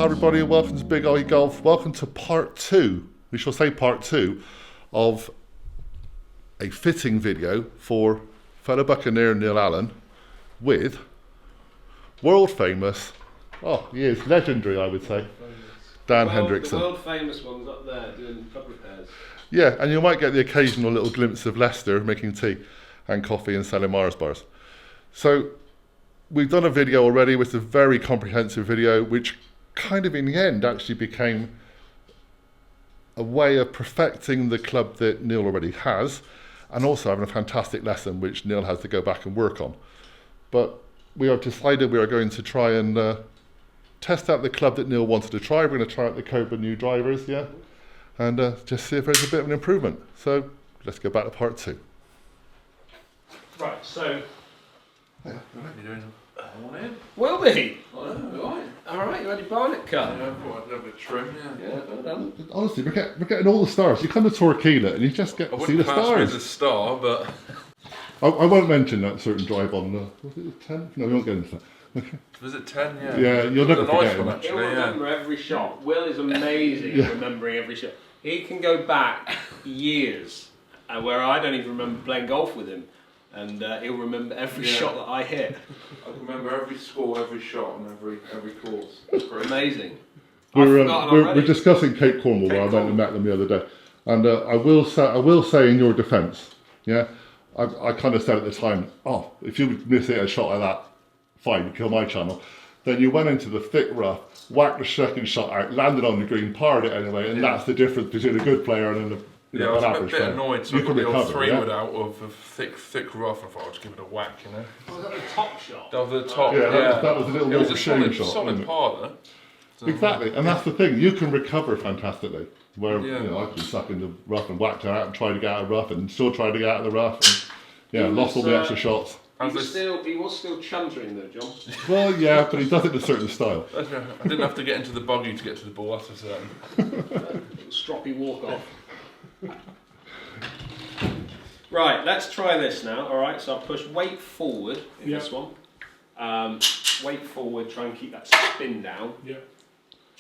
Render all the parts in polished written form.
Hi everybody and welcome to Big OGGIE Golf. Welcome to part 2, we shall say part 2, of a fitting video for fellow Buccaneer Neil Allen with world famous, oh he is legendary I would say, Dan Hendriksen. The world famous one's up there doing club repairs. Yeah, and you might get the occasional little glimpse of Lester making tea and coffee and selling Mars bars. So we've done a video already, which is a very comprehensive video, which kind of in the end actually became a way of perfecting the club that Neil already has, and also having a fantastic lesson which Neil has to go back and work on. But we have decided we are going to try and test out the club that Neil wanted to try. We're going to try out the Cobra new drivers, yeah, and just see if there's a bit of an improvement. So let's go back to part 2. Right, so What are you doing? Morning. will be. Alright. Alright, you had your barnet cut. Yeah, I thought I'd have a bit of trim, Yeah, well done. Honestly, we're getting all the stars. You come to Torquay and you just get I to see the wouldn't class me as stars. a star, but I won't mention that certain drive on, was it the 10th? No, we won't get into that. Okay. was it 10? Yeah. Yeah, you'll never It was a nice forget one, it. actually, He'll yeah. remember every shot. Will is amazing at remembering every shot. He can go back years where I don't even remember playing golf with him, and he'll remember every shot that I hit. I can remember every score, every shot, and every course. It's great. Amazing. We're discussing Cape Cornwall where I went and met them the other day, and I will say in your defence, yeah, I kind of said at the time, oh, if you would miss a shot like that, fine, you kill my channel. Then you went into the thick rough, whacked the second shot out, landed on the green, parred it anyway, and that's the difference between a good player and I was an a average bit player. annoyed, so You I can got the old recover, 3-wood out of a thick rough. I thought I'd just give it a whack, you know. Was that the top shot? That was the top. Yeah, that was a little It was more a shame shot. solid par though. So, Exactly, and that's the thing. You can recover fantastically. Where Yeah. you know I could be stuck in the rough and whacked out and tried to get out of the rough and still tried to get out of the rough. And, yeah, lost all the extra shots. He was still chuntering though, John. Well, yeah, but he does it in a certain style. I didn't have to get into the buggy to get to the ball. That's for certain. Stroppy walk off. Right, let's try this now. All right, so I'll push weight forward in this one. Weight forward, try and keep that spin down. Yeah.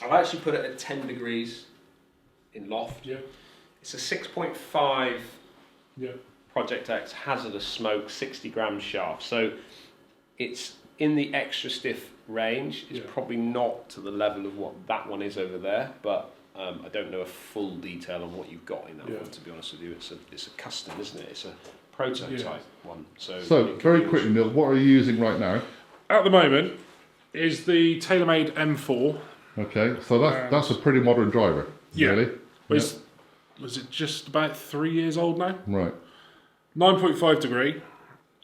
I've actually put it at 10 degrees in loft. Yeah. It's a 6.5 Yeah. Project X hazardous smoke 60 gram shaft. So it's in the extra stiff range. It's probably not to the level of what that one is over there, but I don't know a full detail on what you've got in that one, to be honest with you. It's a custom, isn't it? It's a prototype one. So very quickly, Neil, what are you using right now? At the moment is the TaylorMade M4. Okay, so that's a pretty modern driver. Yeah. Really? Was it just about 3 years old now? Right. 9.5 degree,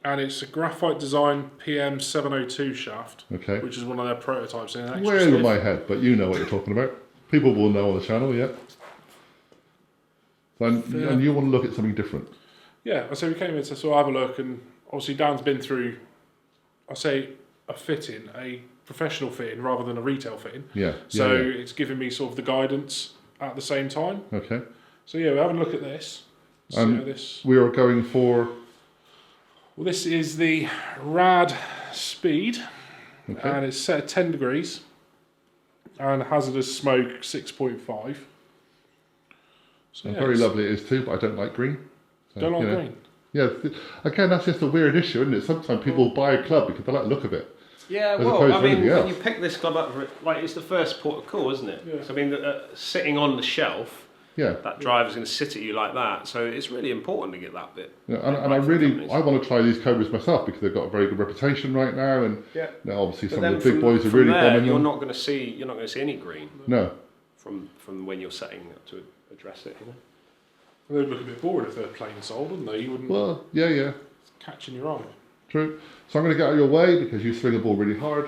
and it's a graphite design PM 702 shaft. Okay. Which is one of their prototypes in an extra Way over stiff. my head, but you know what you're talking about. People will know on the channel, yeah. And you want to look at something different. Yeah, so we came in to sort of have a look, and obviously Dan's been through, I say, a fitting, a professional fitting rather than a retail fitting. Yeah. So yeah. it's giving me sort of the guidance at the same time. Okay. So yeah, we're having a look at this. See how this. We are going for. Well, this is the Rad Speed, Okay. and it's set at 10 degrees, and hazardous smoke 6.5. So Very lovely it is too, but I don't like green. So, Don't like you know. green. Yeah, again, that's just a weird issue, isn't it? Sometimes people buy a club because they like the look of it. yeah, as well, opposed I to mean, anything when else. you pick this club up, like it's the first port of call, isn't it? Yeah. So I mean, sitting on the shelf, Yeah. that driver's going to sit at you like that. So it's really important to get that bit. Yeah, and right I for really, companies. I want to try these Cobras myself because they've got a very good reputation right now, and Yeah. you know, obviously But some then of the big boys are from really there, bombing you're them. not going to see any green No. from when you're setting up to address it. You know? They'd look a bit bored if they're plain sold, wouldn't they? You wouldn't Well, yeah, catch in your eye. true. So I'm going to get out of your way because you swing the ball really hard.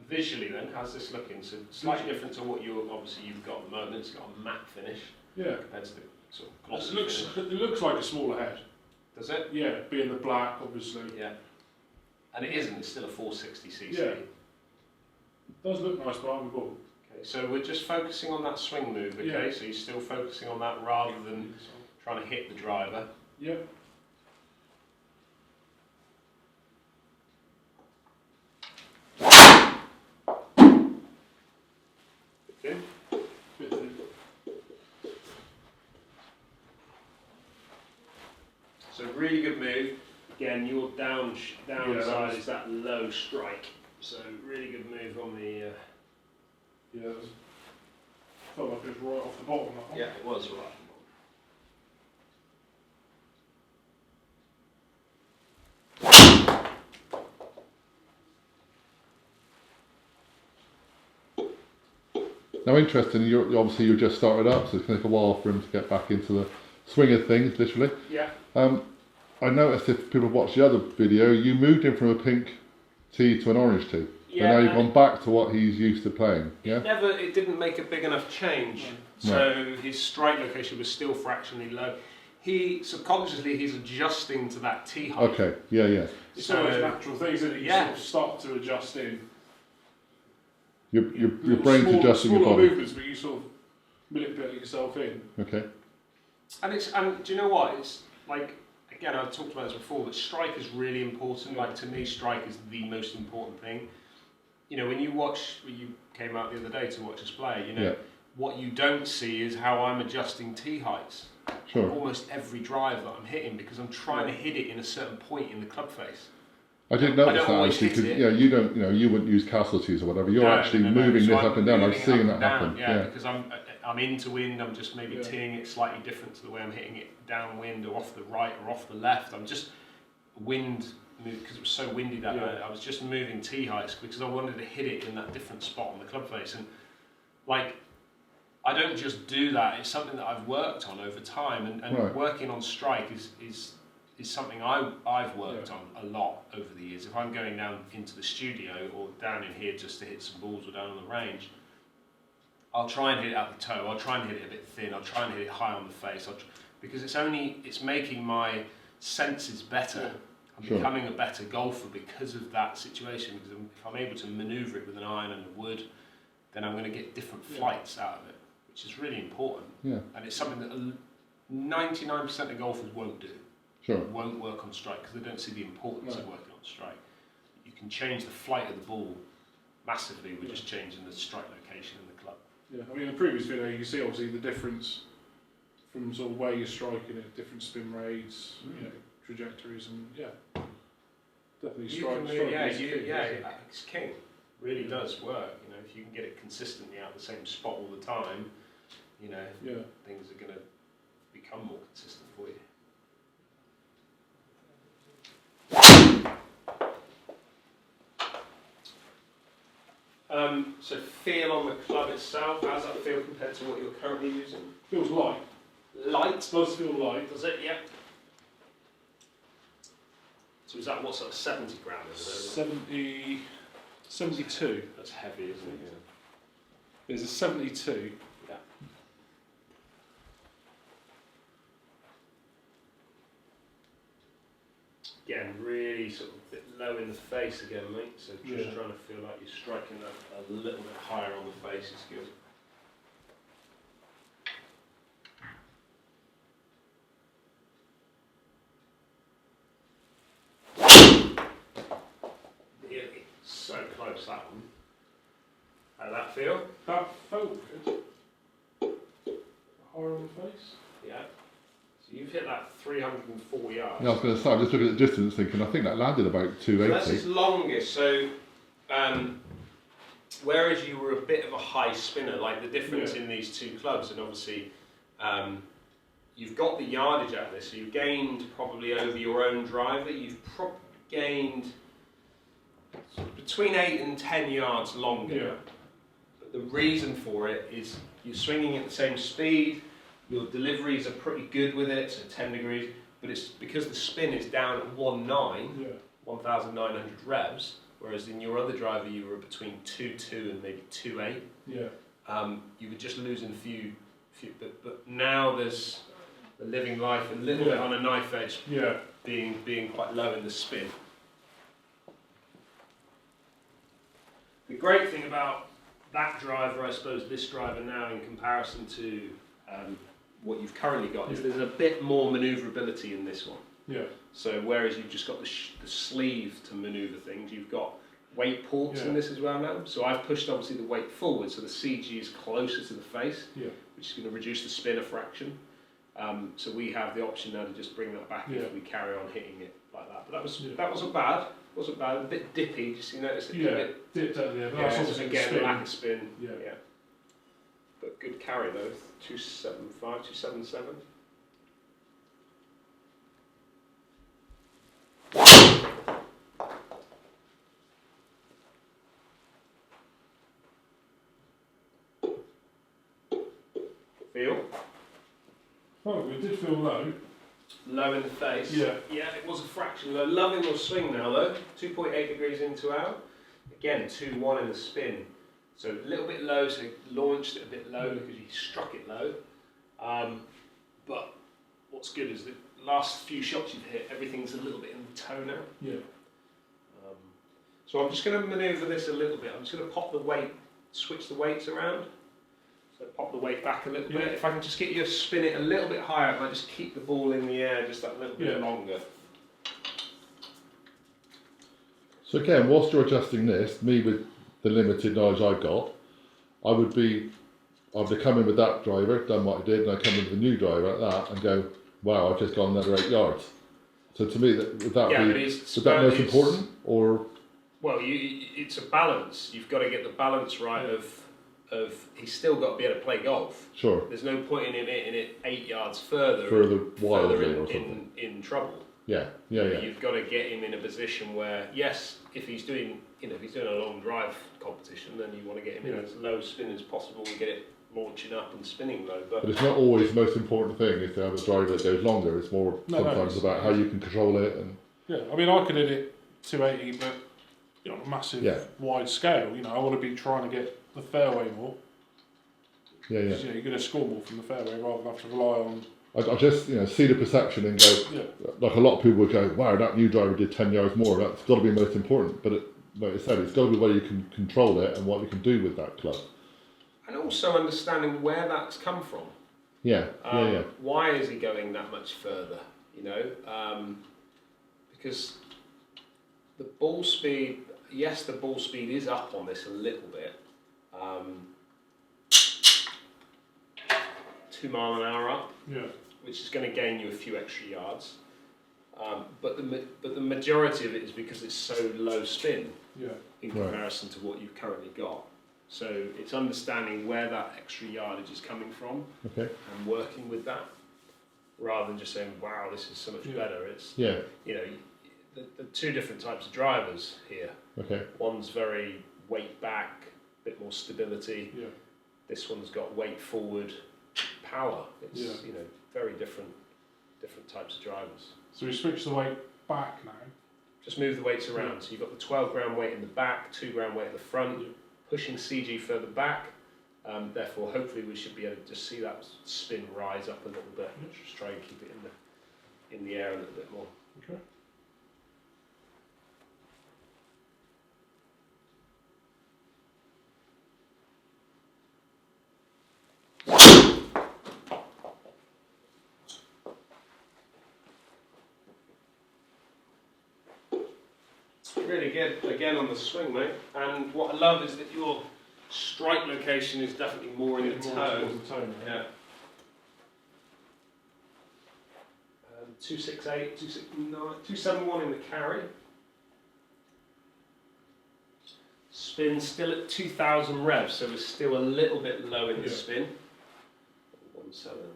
Visually, then, how's this looking? So slightly different to what you've got at the moment. It's got a matte finish Yeah. compared to the sort of It glossy looks, finish. it looks like a smaller head. Does it? Yeah, being the black, obviously. Yeah. And it isn't. It's still a 460cc. Yeah. It does look nice behind the ball. Okay, so we're just focusing on that swing move. Okay, Yeah. so you're still focusing on that rather than trying to hit the driver. Yeah. Thin? Bit thin. So really good move. Again, your downside is that low strike. So really good move on the. Yeah, it was, felt like it was right off the bottom. That one. Yeah, it was right. Now, interesting. Obviously you're just started up, so it's going to take a while for him to get back into the swing of things, literally. Yeah. I noticed if people watch the other video, you moved him from a pink tee to an orange tee. Yeah, and now you've gone back to what he's used to playing. Yeah. It didn't make a big enough change. So his strike location was still fractionally low. Subconsciously he's adjusting to that tee height. Okay. Yeah. Yeah. It's always a natural thing, isn't it? You sort of start to adjust in. Your brain's adjusting your smaller body. movements, but you sort of manipulate yourself in. Okay. And do you know what? It's like, again, I've talked about this before, but strike is really important. Like, to me, strike is the most important thing. You know, when you came out the other day to watch us play, you know, what you don't see is how I'm adjusting tee heights. Sure. Almost every drive that I'm hitting, because I'm trying to hit it in a certain point in the club face. I did notice that actually, because you wouldn't use castle tees or whatever. You're actually moving this up and down. I've seen that happen. Yeah, because I'm into wind. I'm just maybe teeing it slightly different to the way I'm hitting it downwind or off the right or off the left. I'm just wind move, because it was so windy that night. I was just moving tee heights because I wanted to hit it in that different spot on the club face. And like, I don't just do that. It's something that I've worked on over time, and working on strike is something I've worked on a lot over the years. If I'm going down into the studio or down in here just to hit some balls or down on the range, I'll try and hit it at the toe, I'll try and hit it a bit thin, I'll try and hit it high on the face, because it's making my senses better. I'm becoming a better golfer because of that situation, because if I'm able to manoeuvre it with an iron and a wood, then I'm going to get different flights out of it, which is really important. Yeah. And it's something that 99% of golfers won't do. Sure. Won't work on strike because they don't see the importance of working on strike. You can change the flight of the ball massively with just changing the strike location in the club. Yeah, I mean, in the previous video you see obviously the difference from sort of where you're striking it, different spin rates, you know, trajectories, and definitely it's king. Really does work. You know, if you can get it consistently out the same spot all the time, you know, things are going to become more consistent for you. So feel on the club itself, how does that feel compared to what you're currently using? Feels light. Light? It does feel light. Does it? Yeah. So is that what sort of 70 gram is it? 72. That's heavy, isn't it? Yeah. There's a 72. Yeah. Again, really sort of a bit low in the face again, mate. So just trying to feel like you're striking that a little bit higher on the face is good. Really, so close that one. How did that feel? That felt good. Higher on the face? Yeah. So you've hit that 304 yards. Yeah, I was going to say, I'm just looking at the distance thinking, I think that landed about 280. So that's his longest. So, whereas you were a bit of a high spinner, like the difference in these two clubs, and obviously you've got the yardage out of this, so you've gained probably over your own driver, you've probably gained between 8 and 10 yards longer. Yeah. But the reason for it is you're swinging at the same speed, your deliveries are pretty good with it, so 10 degrees, but it's because the spin is down at 1,900 revs, whereas in your other driver you were between 2.2 and maybe 2.8. Yeah. You were just losing a few but now there's the living life a little bit on a knife edge, being quite low in the spin. The great thing about that driver, I suppose, this driver now in comparison to what you've currently got, is there's a bit more manoeuvrability in this one. Yeah. So whereas you've just got the sleeve to manoeuvre things, you've got weight ports in this as well now. So I've pushed obviously the weight forward, so the CG is closer to the face, which is going to reduce the spin a fraction. So we have the option now to just bring that back if we carry on hitting it like that. But that wasn't bad. Wasn't bad. A bit dippy. Just you notice it. Dipped out there. But Yeah, that's so obviously again, spin. lack of spin. Yeah. But good carry though. 275, 277. Feel? Oh, it did feel low. Low in the face. Yeah. Yeah, it was a fraction low. Loving your swing now though. 2.8 degrees into out. Again, 2-1 in the spin. So a little bit low, so he launched it a bit low because he struck it low. But what's good is the last few shots you've hit, everything's a little bit in the toe now. Yeah. So I'm just going to manoeuvre this a little bit. I'm just going to pop the weight, switch the weights around. So pop the weight back a little bit. If I can just get you to spin it a little bit higher, if I just keep the ball in the air just that little bit longer. So again, whilst you're adjusting this, me with the limited knowledge I've got, I'd come in with that driver, done what I did, and I come in with a new driver like that and go, wow, I've just gone another 8 yards. So to me, would that most important, or? Well, it's a balance. You've got to get the balance right of he's still got to be able to play golf. Sure. There's no point in him hitting it 8 yards further wildly or something. in trouble. Yeah. You've got to get him in a position where, yes, if he's doing a long drive competition, then you want to get him in as low spin as possible and get it launching up and spinning low. But it's not always the most important thing is to have a driver that goes longer. It's more sometimes about how you can control it. And I mean, I could hit it 280, but on a massive wide scale, I want to be trying to get the fairway more. Yeah. You're going to score more from the fairway rather than have to rely on. I just see the perception and go, like a lot of people would go, wow, that new driver did 10 yards more. That's got to be most important. But like I said, it's got to be whether you can control it and what you can do with that club. And also understanding where that's come from. Yeah. Why is he going that much further? Because the ball speed, yes, the ball speed is up on this a little bit. 2 mile an hour up, which is going to gain you a few extra yards. But the majority of it is because it's so low spin in comparison to what you've currently got. So it's understanding where that extra yardage is coming from and working with that, rather than just saying, "Wow, this is so much better." It's the two different types of drivers here. One's very weight back, a bit more stability. This one's got weight forward, power. It's very different types of drivers. So we switch the weight back now. Just move the weights around. So you've got the 12 gram weight in the back, 2 gram weight at the front, pushing CG further back. Therefore, hopefully we should be able to just see that spin rise up a little bit. Just try and keep it in the air a little bit more. Okay. Really good again on the swing, mate. And what I love is that your strike location is definitely more in the toe. 268, 269, 271 in the carry. Spin still at 2,000 revs, so we're still a little bit low in the spin. 179.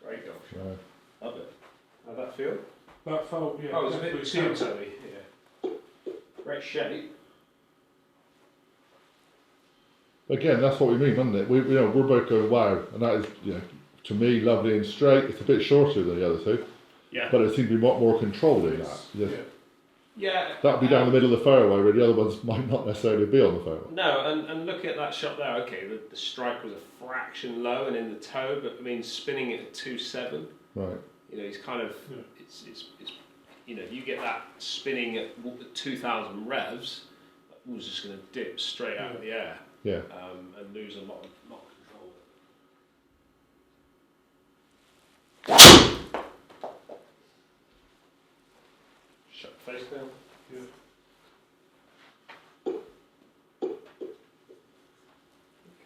Great golf. Love it. How'd that feel? That felt, it was a bit toe-toey, Great shape. Again, that's what we mean, isn't it? We're both going, wow, and that is, to me, lovely and straight. It's a bit shorter than the other two, but it seems to be more controlled in that. That would be down the middle of the fairway, where the other ones might not necessarily be on the fairway. No, and look at that shot there. Okay, the strike was a fraction low and in the toe, but I mean, spinning it at 2.7. Right. He's kind of it's you get that spinning at 2,000 revs, that was just going to dip straight out of the air. Yeah. And lose a lot of control. face down. Yeah. Okay,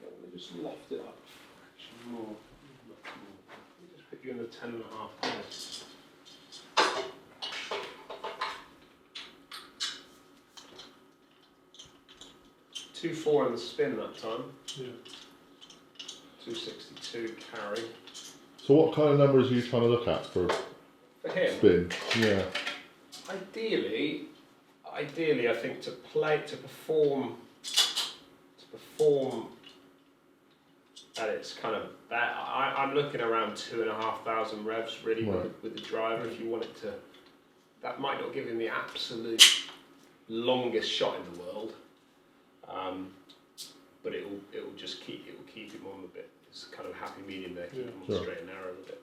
let me just loft it up a fraction more. Let me just put you in the 10.5 head. 2.4 in the spin that time. Yeah. 262 carry. So what kind of numbers are you trying to look at for For him, spin? Yeah. ideally, I think to perform at its kind of that, I'm looking around 2,500 revs really Right. with the driver. If you want it to, that might not give him the absolute longest shot in the world, but it will just keep him on the bit. It's kind of happy medium there, keep him on the straight and narrow a bit.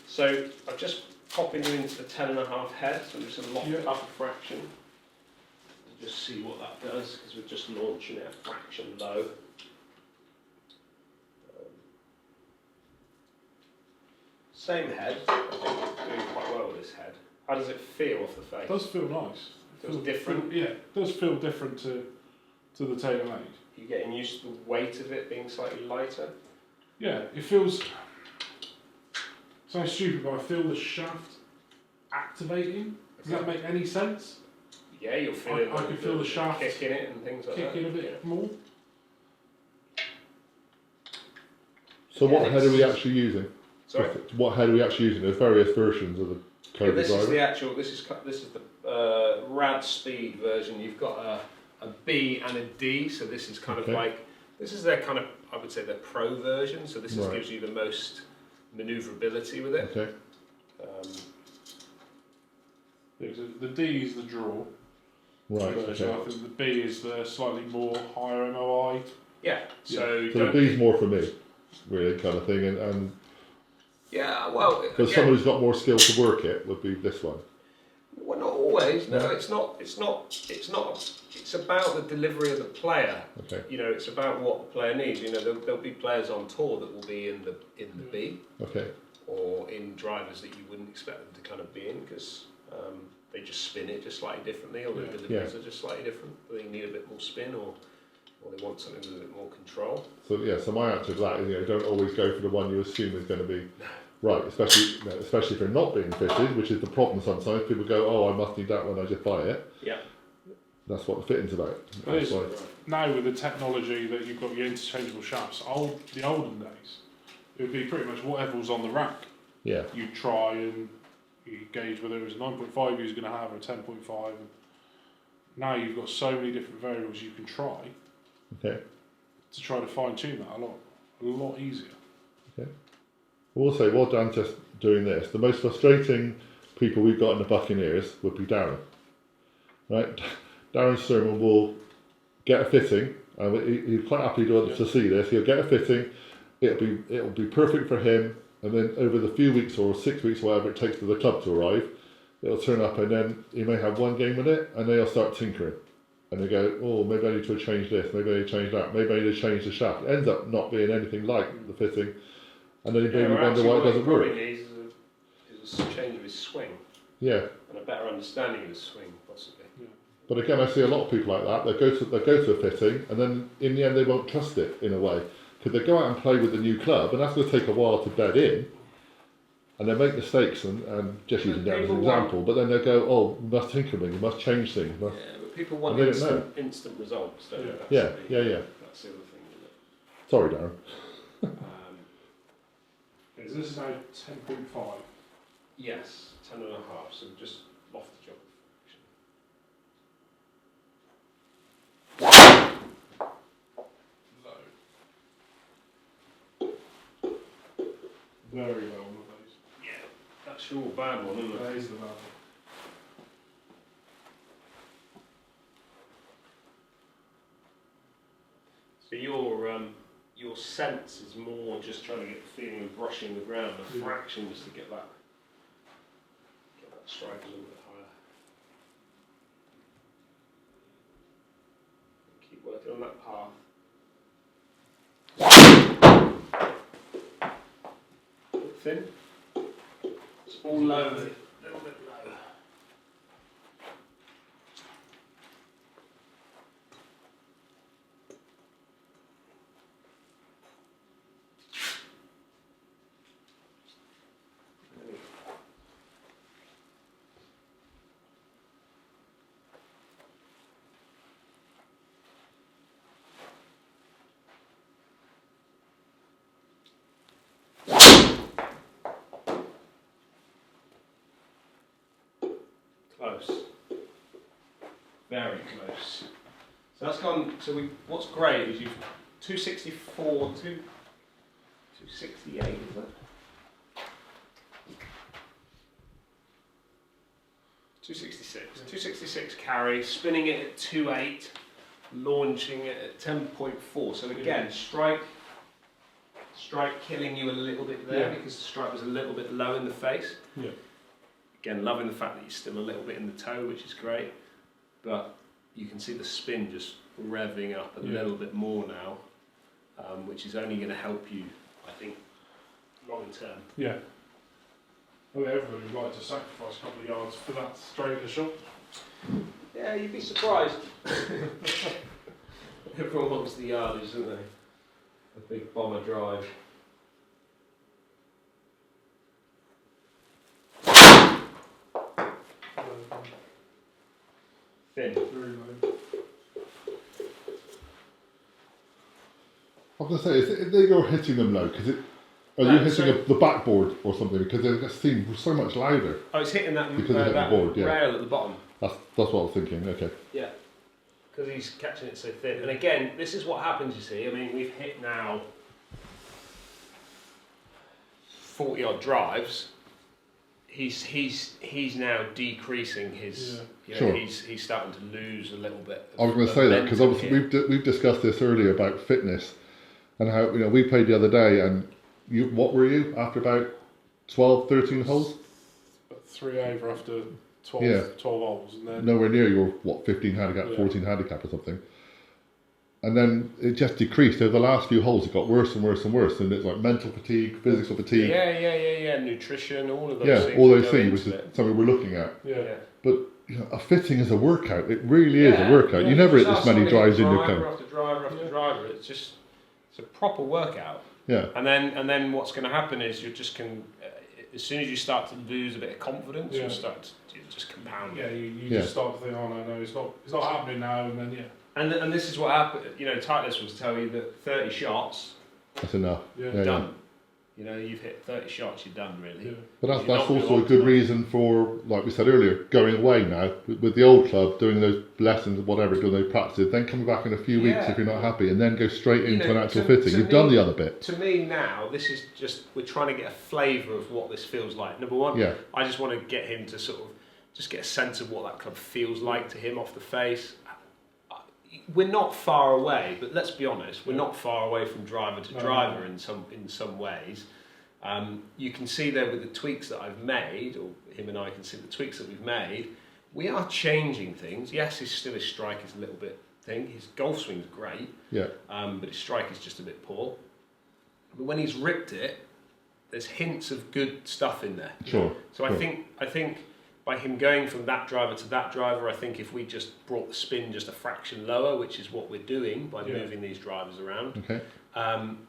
So I'm just popping you into the 10.5 head, so I'm just going to lock it up a fraction. Just see what that does, because we're just launching it a fraction low. Same head, I think we're doing quite well with this head. How does it feel off the face? It does feel nice. Feels different? Yeah, it does feel different to the TaylorMade. You're getting used to the weight of it being slightly lighter? Yeah, it feels, sounds stupid, but I feel the shaft activating. Does that make any sense? Yeah, you'll feel it. I can feel the shaft kick in it and things like that. kicking a bit more. So what head are we actually using? Sorry? What head are we actually using? There's various versions of the Cobra This is driver. the actual. This is the Rad Speed version. You've got a B and a D. So this is kind of like, this is their kind of, I would say, their pro version. So this gives you the most manoeuvrability with it. Okay. The D is the draw. Right. Version. Okay. I think the B is the slightly more higher MOI. Yeah. So So the B's more for me, really, kind of thing, and yeah, well, because someone who's got more skill to work it would be this one. well, not always. No, it's not. It's about the delivery of the player. Okay. You know, it's about what the player needs. You know, there'll be players on tour that will be in the B, Okay. or in drivers that you wouldn't expect them to kind of be in, because they just spin it just slightly differently, or the deliveries are just slightly different. They need a bit more spin, or they want something with a bit more control. So yeah, so my answer to that is, don't always go for the one you assume is going to be right, especially if you're not being fitted, which is the problem sometimes. People go, oh, I must need that when I just buy it. Yeah. That's what the fitting's about. Now with the technology that you've got your interchangeable shafts, the olden days, it would be pretty much whatever was on the rack. Yeah. You try and you gauge whether it was a 9.5 you was going to have or a 10.5. And now you've got so many different variables you can try. Okay. To try to fine tune that a lot easier. Okay. Also, while Dan's just doing this, the most frustrating people we've got in the Buccaneers would be Darren. Right? Darren Sermon will get a fitting, and he's quite happy to see this. He'll get a fitting, it'll be perfect for him, and then over the few weeks or 6 weeks, whatever it takes for the club to arrive, it'll turn up, and then he may have one game with it, and then he'll start tinkering. And they go, oh, maybe I need to change this, maybe I need to change that, maybe I need to change the shaft. It ends up not being anything like the fitting, and then you maybe wonder why it doesn't work. What he needs is a change of his swing. Yeah. And a better understanding of his swing, possibly. Yeah. But again, I see a lot of people like that. They go to a fitting, and then in the end they won't trust it in a way, because they go out and play with the new club, and that's going to take a while to bed in, and they make mistakes. And just using that as an example, but then they go, oh, we must tinker, we must change things. Yeah, but people want instant results, don't they? Yeah. That's the other thing, isn't it? Sorry, Darren. Okay, so this is now 10.5. Yes, 10.5. So just loft the job. Very low on the base. Yeah, that's your bad one, isn't it? That is the bad one. So your sense is more just trying to get the feeling of brushing the ground, a fraction just to get that strike a little bit higher. Keep working on that path. Thin. It's all low, a little bit low. Close. Very close. So that's gone. So what's great is you've 264 to 268, is it? 266. 266 carry, spinning it at 2.8, launching it at 10.4. So again, strike killing you a little bit there because the strike was a little bit low in the face. Yeah. Again, loving the fact that you're still a little bit in the toe, which is great. But you can see the spin just revving up a little bit more now, which is only going to help you, I think, long term. Yeah. I think everybody would like to sacrifice a couple of yards for that straighter shot. Yeah, you'd be surprised. Everyone wants the yardage, don't they? A big bomber drive. Thin. Very low. I was going to say, is it that you're hitting them low? Because are you hitting the backboard or something? Because they just seem so much louder. Oh, it's hitting that, Because it's that the board, rail at the bottom. That's what I was thinking. Okay. Yeah, because he's catching it so thin. And again, this is what happens, you see. I mean, we've hit now 40 odd drives. He's now decreasing his. You know, Sure. He's starting to lose a little bit. I was going to say that because obviously we've discussed this earlier about fitness and how we played the other day and what were you after about 12, 13 holes? 3 over after 12 holes, and then Nowhere near your 15 handicap, 14 handicap or something. And then it just decreased over the last few holes. It got worse and worse and worse, and it's like mental fatigue, physical fatigue. Yeah. Nutrition, all of those things. All those things, which is something we're looking at. yeah. But a fitting is a workout. It really is a workout. You never hit this many drives in your driver car. after driver after driver. It's a proper workout. Yeah. And then what's going to happen is you just can, as soon as you start to lose a bit of confidence, you'll start to just compound. Yeah, you just start to think, oh no, it's not happening now, and then And this is what happened. Titleist will tell you that 30 shots, That's enough. you're done. You've hit 30 shots, you're done really. Yeah. But that's also a good reason for, like we said earlier, going away now with the old club, doing those lessons, whatever, doing those practices, then coming back in a few weeks if you're not happy, and then go straight into an actual fitting. You've done the other bit. To me now, this is just, we're trying to get a flavour of what this feels like. Number one, I just want to get him to sort of just get a sense of what that club feels like to him off the face. We're not far away, but let's be honest, we're not far away from driver to driver in some ways. You can see there with the tweaks that I've made, or him and I can see the tweaks that we've made, we are changing things. Yes, his strike is a little bit thing. His golf swing's great, but his strike is just a bit poor. But when he's ripped it, there's hints of good stuff in there. Sure. So I think by him going from that driver to that driver, I think if we just brought the spin just a fraction lower, which is what we're doing by moving these drivers around,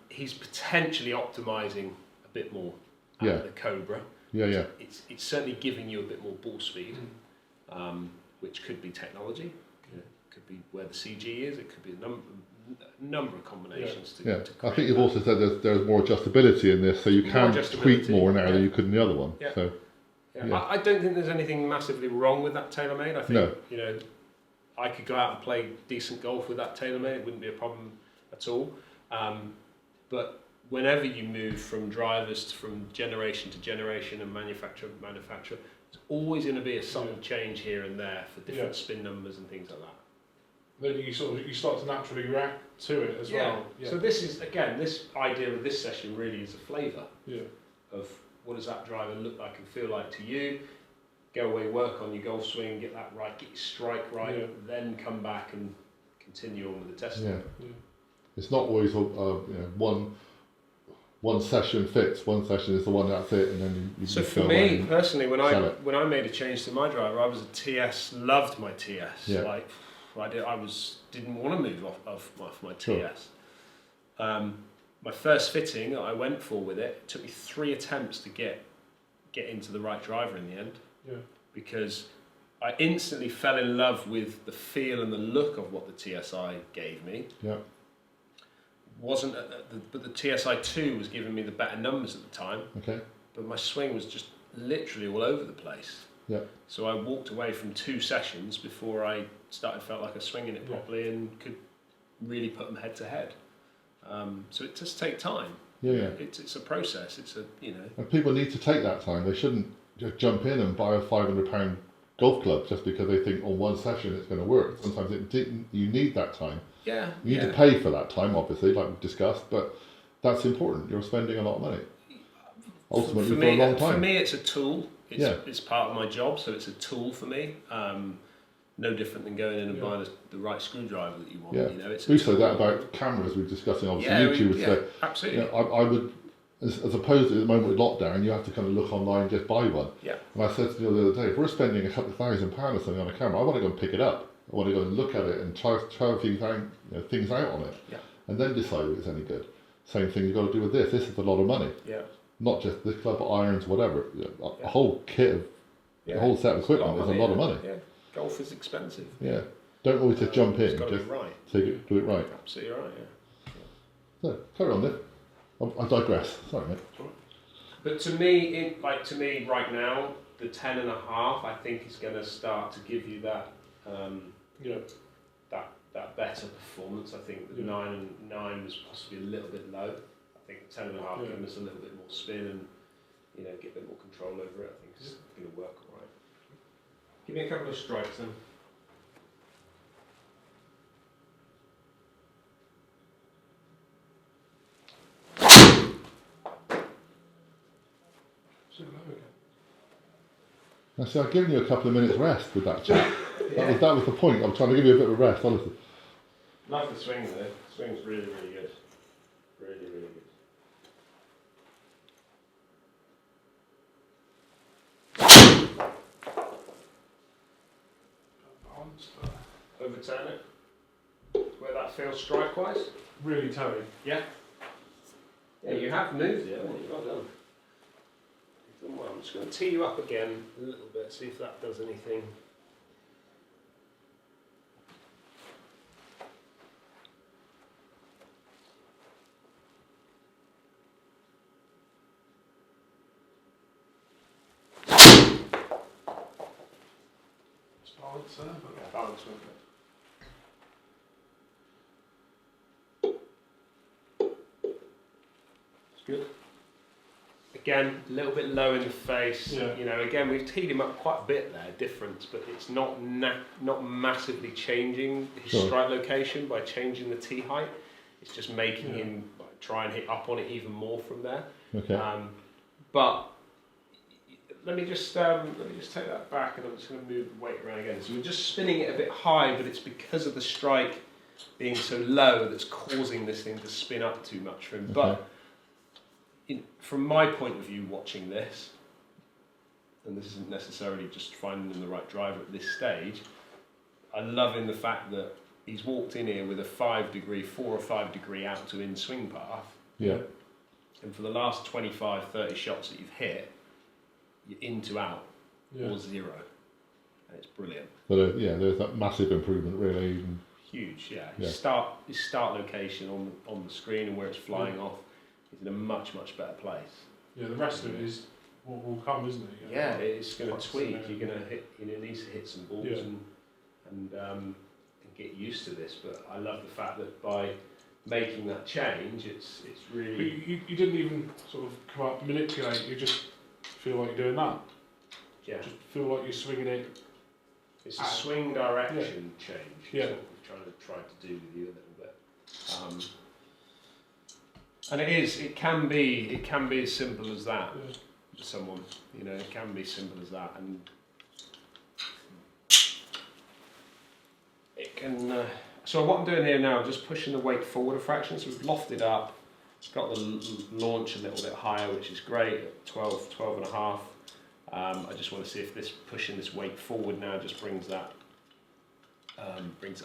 he's potentially optimising a bit more the Cobra. It's certainly giving you a bit more ball speed, which could be technology, could be where the CG is, it could be a number of combinations. I think you've also said there's more adjustability in this, so you can tweak more now than you could in the other one. So. I don't think there's anything massively wrong with that TaylorMade. I think I could go out and play decent golf with that TaylorMade. It wouldn't be a problem at all. But whenever you move from drivers from generation to generation and manufacturer to manufacturer, there's always going to be a subtle change here and there for different spin numbers and things like that. Then you start to naturally react to it as well. So this is again, this idea of this session really is a flavour of what does that driver look like and feel like to you. Go away, work on your golf swing, get that right, get your strike right, then come back and continue on with the testing. It's not always one session fits. One session is the one that's it, and then you so just for go away me and personally, when sell I made a change to my driver, I was a TS, loved my TS. Yeah. Like didn't want to move off my TS. My first fitting that I went for with it took me 3 attempts to get into the right driver in the end. Because I instantly fell in love with the feel and the look of what the TSI gave me. But the TSI 2 was giving me the better numbers at the time. But my swing was just literally all over the place. Yeah. So I walked away from 2 sessions before I felt like I was swinging it properly and could really put them head to head. So it does take time. Yeah. It's a process. It's a, you know. And people need to take that time. They shouldn't just jump in and buy a £500 golf club just because they think on one session it's going to work. Sometimes you need that time. Yeah. You need to pay for that time, obviously, like we've discussed, but that's important. You're spending a lot of money. Ultimately, for a long time. For me, it's a tool. It's part of my job, so it's a tool for me. No different than going in and buying the right screwdriver that you want. Yeah. You know, it's we said that about cameras. We're discussing obviously YouTube. Would say, absolutely. You know, I would, as opposed to at the moment with lockdown, you have to kind of look online and just buy one. Yeah. And I said to you the other day, if we're spending a couple of £1,000 or something on a camera, I want to go and pick it up. I want to go and look at it and try things out on it, and then decide if it's any good. Same thing you've got to do with this. This is a lot of money. Yeah. Not just the club, irons, whatever. A whole kit of, a whole set of equipment is a lot of money. Yeah. Golf is expensive. Yeah. Don't always just jump in. Got to just be right. do it right. Absolutely right. Yeah. So carry on, Nick. I digress. Sorry, mate. But to me, right now, the 10.5, I think is going to start to give you that, that better performance. I think the 9 was possibly a little bit low. I think the 10.5 giving us a little bit more spin and get a bit more control over it. I think it's going to work all right. Give me a couple of strikes then. I see, I've given you a couple of minutes rest with that chat. That was the point. I'm trying to give you a bit of rest, honestly. Love the swing though. The swing's really, really good. Really, really good. Overturn it. Where that feels strike-wise. Really toey. Yeah. Yeah, you have moved it, haven't you? Well done. You've done well. I'm just going to tee you up again a little bit, see if that does anything. Balance there, but Yeah, balance with it. It's good. Again, a little bit low in the face. Yeah. Again, we've teed him up quite a bit there, difference, but it's not massively changing his strike location by changing the tee height. It's just making him try and hit up on it even more from there. Okay. But let me just take that back, and I'm just going to move the weight around again. So we're just spinning it a bit high, but it's because of the strike being so low that's causing this thing to spin up too much for him. Okay. But from my point of view, watching this, and this isn't necessarily just finding the right driver at this stage, I love in the fact that he's walked in here with a 4 or 5 degree out to in swing path. Yeah. And for the last 25, 30 shots that you've hit, you're in to out or 0, and it's brilliant. But there's that massive improvement, really. Huge, yeah. His start location on the screen and where it's flying off is in a much better place. yeah, the rest of it is what will come, isn't it? Yeah, it's going to tweak. You're going to hit. It needs to hit some balls and get used to this. But I love the fact that by making that change, it's really. But you didn't even sort of come up manipulate. You just feel like you're doing that. Yeah. Just feel like you're swinging it. It's a swing direction change. Yeah. That's what we've tried to do with you a little bit. And it can be as simple as that for someone. It can be simple as that, and it can. So what I'm doing here now, I'm just pushing the weight forward a fraction. So we've lofted up. It's got the launch a little bit higher, which is great at 12.5. I just want to see if pushing this weight forward now just brings that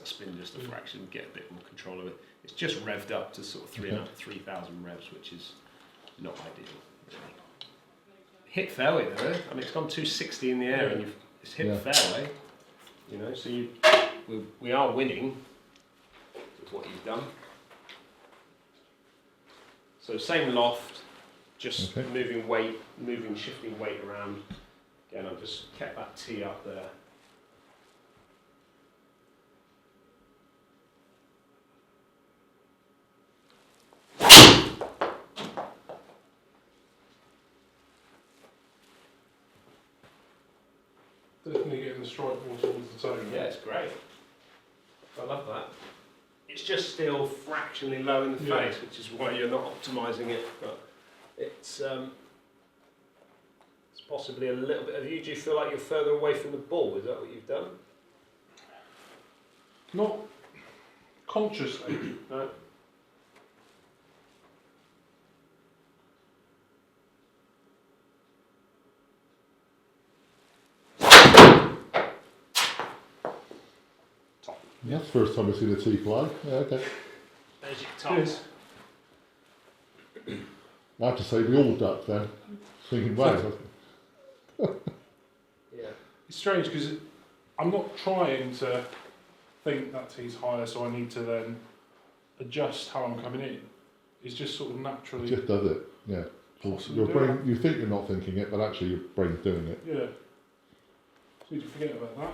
spin just a fraction, get a bit more control of it. It's just revved up to sort of 3,000 revs, which is not ideal, really. Hit fairway though. I mean, it's gone 260 in the air, and it's hit fairway. So we are winning with what you've done. So same loft, just shifting weight around. Again, I've just kept that tee up there. Definitely getting the strike more towards the toe. Yeah, it's great. I love that. It's just still fractionally low in the face, which is why you're not optimising it. But it's possibly a little bit of you. Do you feel like you're further away from the ball? Is that what you've done? Not consciously. No. Yeah, that's the first time I've seen a tee fly. Yeah, okay. There's your tops. I have to say, we all ducked then. Thinking, wow. Yeah. It's strange because I'm not trying to think that tee's higher, so I need to then adjust how I'm coming in. It's just sort of It naturally. just does it, yeah. Your brain, you think you're not thinking it, but actually your brain's doing it. Yeah. So you forget about that.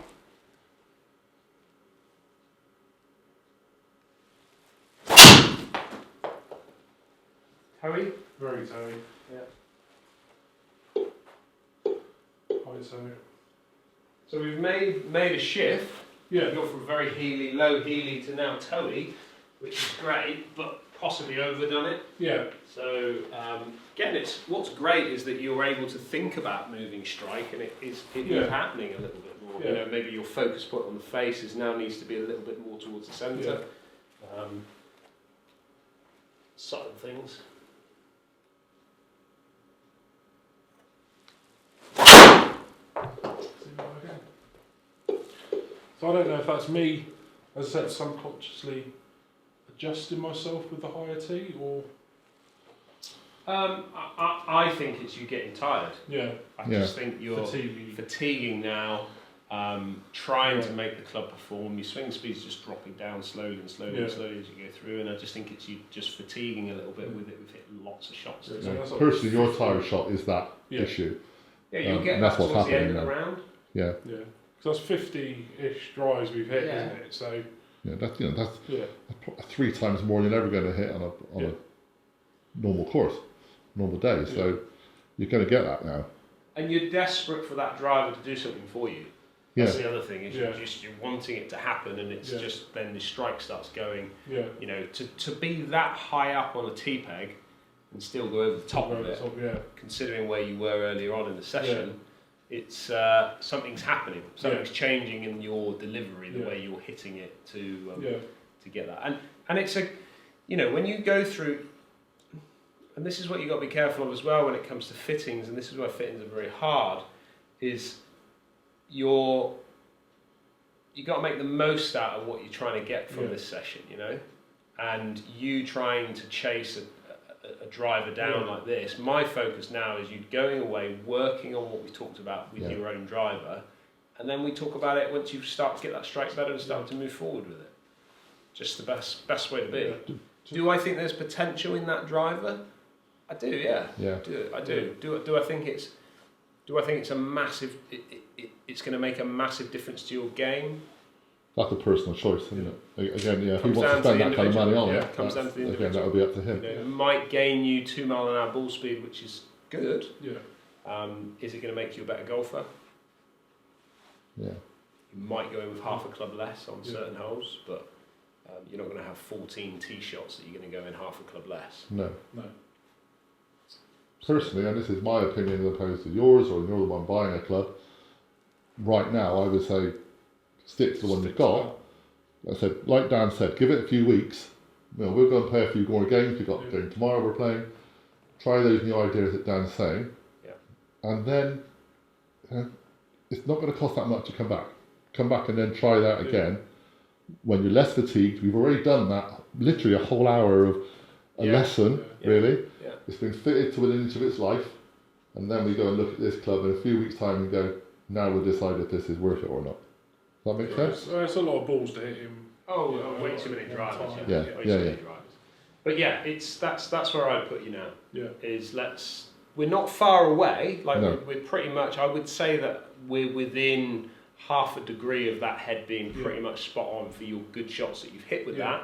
Toey? Very toey. Yeah. High toe. So we've made a shift. Yeah. We've gone from very heely, low heely to now toey, which is great, but possibly overdone it. Yeah. So again, what's great is that you're able to think about moving strike, and it is happening a little bit more. Yeah. You know, maybe your focus point on the face now needs to be a little bit more towards the centre. Subtle things. So I don't know if that's me, as I said, subconsciously adjusting myself with the higher tee, or I think it's you getting tired. yeah, I just think you're fatiguing now, trying to make the club perform. Your swing speed's just dropping down slowly and slowly and slowly as you go through, and I just think it's you just fatiguing a little bit with it. We've hit lots of shots. Yeah. Yeah. Personally, your tire shot is that issue. Yeah, you'll get and that that's what's towards the end happening of the now. round. Yeah. yeah, because that's 50-ish drives we've hit, isn't it? So Yeah, that's yeah, 3 times more than you're ever going to hit on a normal course, normal day. So you're going to get that now. And you're desperate for that driver to do something for you. That's the other thing, is you're wanting it to happen, and it's just then the strike starts going. yeah, You know, to be that high up on a tee peg and still go over the top of it, considering where you were earlier on in the session, it's something's happening. Something's changing in your delivery, the way you're hitting it to get that. And it's a, you know, when you go through, and this is what you've got to be careful of as well when it comes to fittings, and this is why fittings are very hard, is you got to make the most out of what you're trying to get from this session, you know, and you trying to chase a driver down like this. My focus now is you going away, working on what we talked about with your own driver, and then we talk about it once you start to get that strike better and start to move forward with it. Just the best way to be. Do I think there's potential in that driver? I do, yeah. I do. Do I think it's a massive? It's going to make a massive difference to your game. That's a personal choice, isn't it? Again, he Comes wants to spend that kind of money on it. Comes down to the Again, individual. that would be up to him. It might gain you 2 mile an hour ball speed, which is good. yeah, Is it going to make you a better golfer? Yeah. You might go in with half a club less on certain holes, but you're not going to have 14 tee shots that you're going to go in half a club less. No. no, Personally, and this is my opinion as opposed to yours, or you're the one buying a club, right now I would say stick to the one you've got. Like I said, like Dan said, give it a few weeks. You know, we'll go and play a few more games. We've got a game tomorrow we're playing. Try those new ideas that Dan's saying. Yeah. And then it's not going to cost that much to come back. Come back and then try that again. When you're less fatigued, we've already done that. Literally a whole hour of a lesson, really. Yeah. It's been fitted to within inch of its life. And then we go and look at this club in a few weeks' time and go, now we'll decide if this is worth it or not. Does that make sense? It's a lot of balls to hit him. Way too many drivers. Yeah. Way too many drivers. But yeah, that's where I'd put you now. Yeah. Is let's we're not far away. Like No. we're pretty much. I would say that we're within half a degree of that head being pretty much spot on for your good shots that you've hit with that.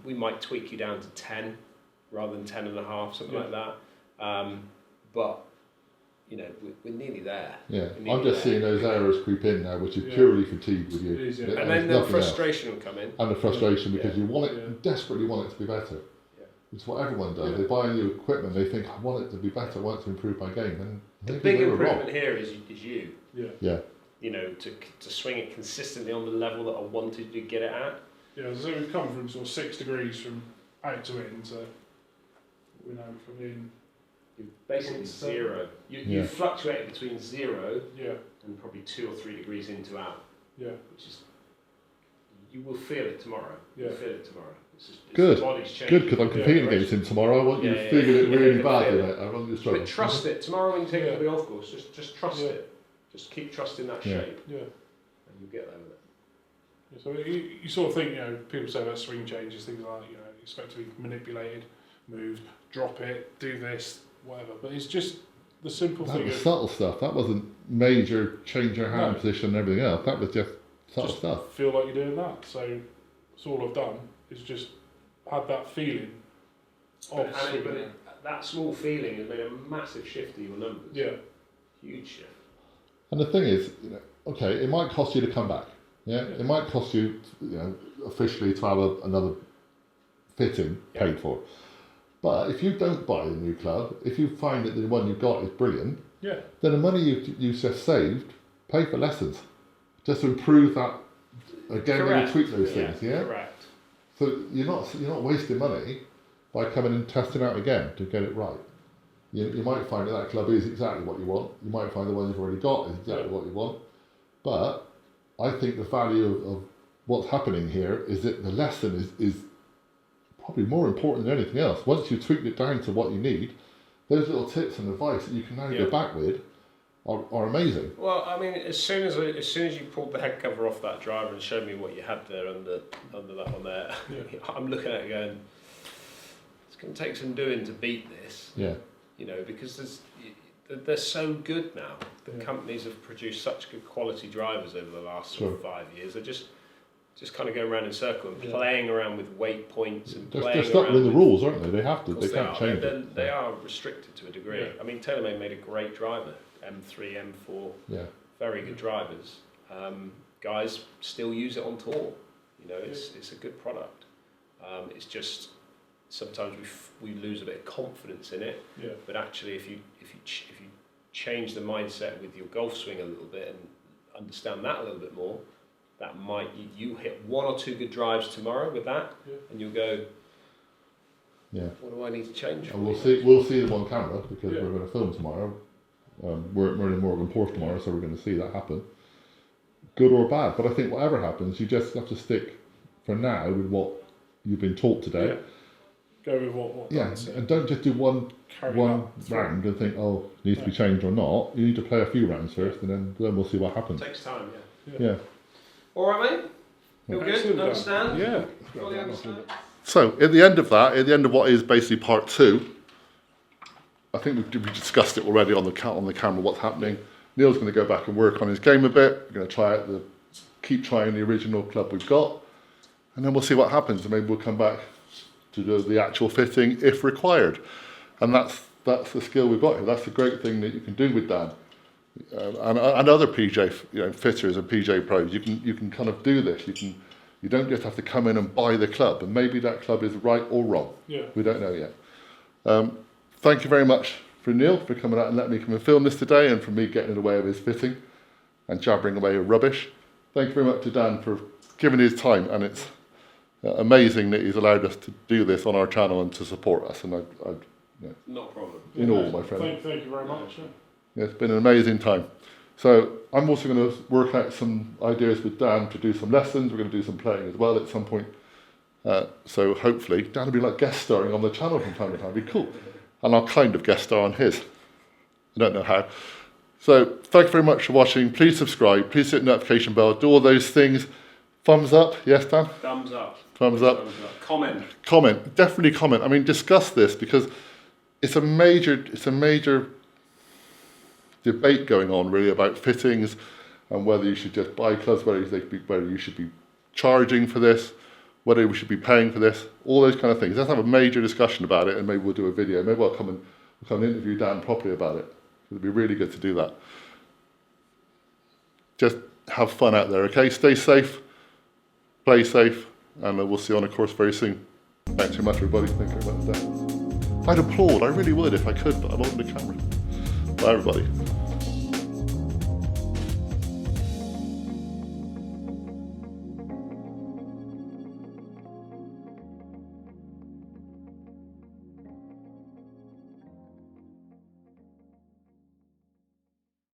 We might tweak you down to 10 rather than 10.5, something like that. But you know, we're nearly there. Yeah, We're nearly I'm just there. seeing those errors creep in now, which is purely fatigue with you. It is, yeah. And then there's the nothing frustration will come in. else. And the frustration because you want it, Yeah. you desperately want it to be better. Yeah. It's what everyone does. Yeah. They buy new equipment, they think, I want it to be better, I want it to improve my game. And The maybe big they were improvement wrong. here is you. Yeah. Yeah, You know, to swing it consistently on the level that I wanted to get it at. Yeah, so we've come from sort of 6 degrees from out to in, so we're now from in. You're basically So- zero. Yeah. You fluctuate between 0 Yeah, and probably 2 or 3 degrees into out, yeah, which is, you will feel it tomorrow. Yeah. You'll feel it tomorrow. It's just, Good. The body's changing. good, because I'm Yeah, competing right. against him tomorrow. I want you Yeah, to yeah, feel yeah. it really Yeah, badly, feel mate. it. I want you to struggle. But trust it. Tomorrow when you take it to the golf course, just trust Yeah. it. Just keep trusting that Yeah. shape, yeah. and you'll get there with it. Yeah, so you sort of think, you know, people say about swing changes, things like that, you know, expect to be manipulated, moved, drop it, do this, whatever. But it's just the simple That thing was of subtle stuff. That wasn't major change your hand No. position and everything else. That was just subtle just stuff. feel like you're doing that. So that's all I've done is just had that feeling of swinging. That small feeling has made a massive shift in your numbers. Yeah, Huge shift. And the thing is, you know, okay, it might cost you to come back. Yeah, it might cost you, you know, officially to have another fitting paid for. But if you don't buy a new club, if you find that the one you've got is brilliant, yeah, then the money you just saved, pay for lessons, just to improve that. Again, maybe Correct. tweak those things. Yeah. Correct. So you're not wasting money by coming and testing out again to get it right. You might find that club is exactly what you want. You might find the one you've already got is exactly what you want. But I think the value of what's happening here is that the lesson is probably more important than anything else. Once you've tweaked it down to what you need, those little tips and advice that you can now go back with are amazing. Well, I mean, as soon as you pulled the head cover off that driver and showed me what you had there under that one there, I'm looking at it going, it's going to take some doing to beat this. Yeah. You know, because they're so good now. The companies have produced such good quality drivers over the last sort of 5 years. They're just kind of going around in circle and playing around with weight points and They're playing stuck around with the with rules, aren't they? They have to. Of course They can't change it. They are restricted to a degree. Yeah. I mean, TaylorMade made a great driver, M3, M4, Yeah. very good drivers. Guys still use it on tour. You know, it's a good product. It's just sometimes we lose a bit of confidence in it. yeah, But actually, if you change the mindset with your golf swing a little bit and understand that a little bit more, that might you hit 1 or 2 good drives tomorrow with that, and you'll go, Yeah. what do I need to change? And we'll see them on camera because Yeah. we're going to film tomorrow. We're in Morgan Porth tomorrow, so we're going to see that happen. Good or bad, but I think whatever happens, you just have to stick for now with what you've been taught today. yeah. Go with what Yeah, Dan said. and don't just do one Carry that through. round and think, oh, it needs to be changed or not. You need to play a few rounds first, and then we'll see what happens. It takes time, Yeah. All right, mate? Feel good? Excellent, Dan. Understand? Yeah. Fully understand? So at the end of that, at the end of what is basically part 2, I think we discussed it already on the camera. What's happening? Neil's going to go back and work on his game a bit. We're going to keep trying the original club we've got, and then we'll see what happens. And maybe we'll come back to do the actual fitting if required. And that's the skill we've got here. That's the great thing that you can do with Dan and other PJ fitters and PJ pros. You can kind of do this. You don't just have to come in and buy the club, and maybe that club is right or wrong. Yeah. We don't know yet. Thank you very much for Neil for coming out and letting me come and film this today, and for me getting in the way of his fitting and jabbering away with rubbish. Thank you very much to Dan for giving his time, and it's amazing that he's allowed us to do this on our channel and to support us. And Not a problem. in all, my friend. Thank you very much. Yeah. Yeah, it's been an amazing time. So I'm also going to work out some ideas with Dan to do some lessons. We're going to do some playing as well at some point. So hopefully Dan will be like guest starring on the channel from time to time. It'd be cool. And I'll kind of guest star on his. I don't know how. So thank you very much for watching. Please subscribe. Please hit the notification bell. Do all those things. Thumbs up. Yes, Dan? Thumbs up. Thumbs up. Comment. Comment. Definitely comment. I mean, discuss this, because it's a major debate going on really about fittings and whether you should just buy clubs, whether you should be charging for this, whether we should be paying for this, all those kind of things. Let's have a major discussion about it, and maybe we'll do a video. Maybe I'll come and interview Dan properly about it. It'd be really good to do that. Just have fun out there, okay? Stay safe, play safe, and we'll see you on a course very soon. Thanks very much, everybody. Thank you very much. I'd applaud, I really would if I could, but I'm on the camera. Bye, everybody.